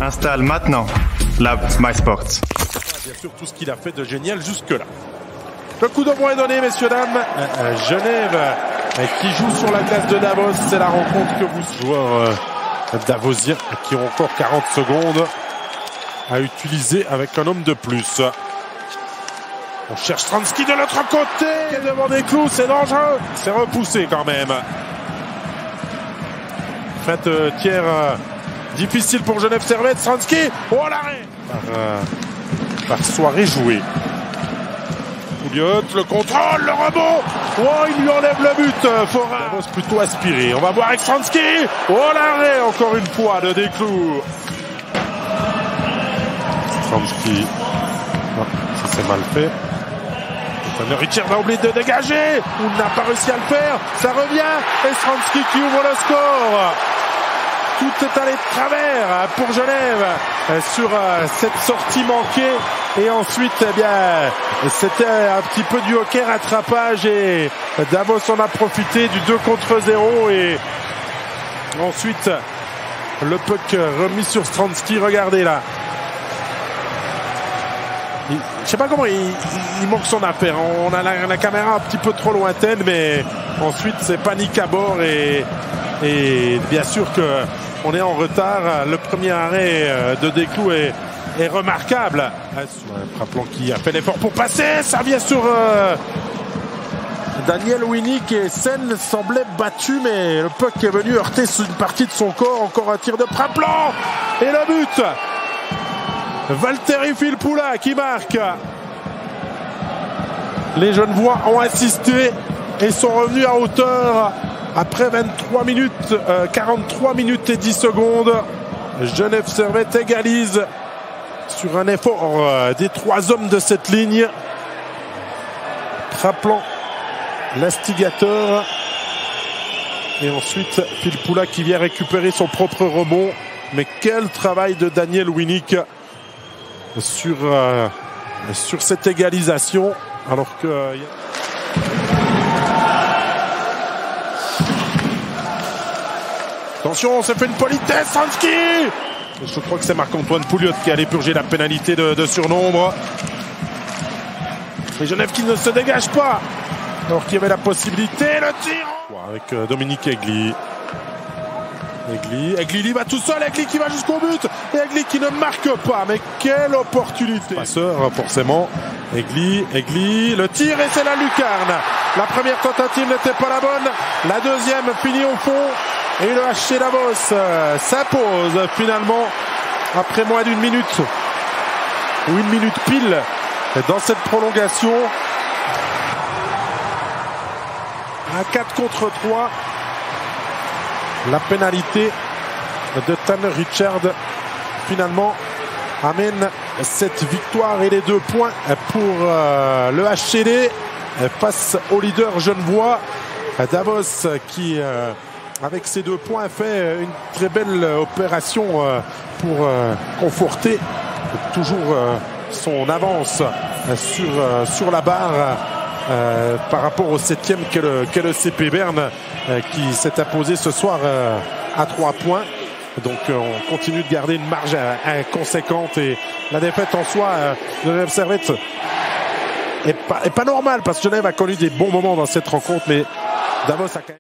installe maintenant Lab MySports. Bien sûr, tout ce qu'il a fait de génial jusque-là. Le coup d'envoi est donné, messieurs, dames. Genève qui joue sur la glace de Davos. C'est la rencontre que vous, joueurs davosiens, qui ont encore 40 secondes à utiliser avec un homme de plus. On cherche Stransky de l'autre côté. Devant des clous, c'est dangereux. C'est repoussé quand même. Fait tiers difficile pour Genève Servette. Stransky. Oh, l'arrêt par soirée jouée. Pouliot, le contrôle, le rebond. Oh, il lui enlève le but. Fora plutôt aspiré. On va voir avec Stransky. Oh, l'arrêt encore une fois de Desclous. Stransky. Non, ça c'est mal fait. Richard a oublié de dégager. Ou n'a pas réussi à le faire. Ça revient. Et Stransky qui ouvre le score. Tout est allé de travers pour Genève sur cette sortie manquée. Et ensuite, eh bien, c'était un petit peu du hockey rattrapage et Davos en a profité du 2 contre 0. Et ensuite, le puck remis sur Stransky. Regardez là. Je sais pas comment il manque son affaire. On a la caméra un petit peu trop lointaine, mais ensuite c'est panique à bord et bien sûr que on est en retard. Le premier arrêt de Desclous est remarquable. Praplan qui a fait l'effort pour passer. Ça vient sur Daniel Winnick et Sen semblait battu, mais le puck est venu heurter une partie de son corps. Encore un tir de Praplan et le but. Valtteri Filppula qui marque. Les Genevois ont assisté et sont revenus à hauteur après 23 minutes, 43 minutes et 10 secondes. Genève Servette égalise sur un effort des 3 hommes de cette ligne. Praplan, l'instigateur. Et ensuite Filppula qui vient récupérer son propre rebond. Mais quel travail de Daniel Winnick sur cette égalisation, alors que attention, on s'est fait une politesse. Stransky. Je crois que c'est Marc-Antoine Pouliot qui allait purger la pénalité de surnombre. Et Genève qui ne se dégage pas alors qu'il y avait la possibilité. Le tir avec Dominique Egli. Egli va tout seul, Egli qui va jusqu'au but, et Egli qui ne marque pas, mais quelle opportunité. Passeur, forcément. Egli, le tir, et c'est la lucarne. La première tentative n'était pas la bonne, la deuxième finit au fond, et le HC Davos s'impose finalement après moins d'une minute, ou une minute pile, dans cette prolongation. À 4 contre 3. La pénalité de Tanner Richard finalement amène cette victoire et les 2 points pour le HCD face au leader genevois. Davos qui avec ces 2 points fait une très belle opération pour conforter toujours son avance sur la barre. Par rapport au 7e qu'est le CP Berne qui s'est imposé ce soir à 3 points. Donc on continue de garder une marge inconséquente et la défaite en soi de Genève Servette est pas normale parce que Genève a connu des bons moments dans cette rencontre, mais Davos a quand même...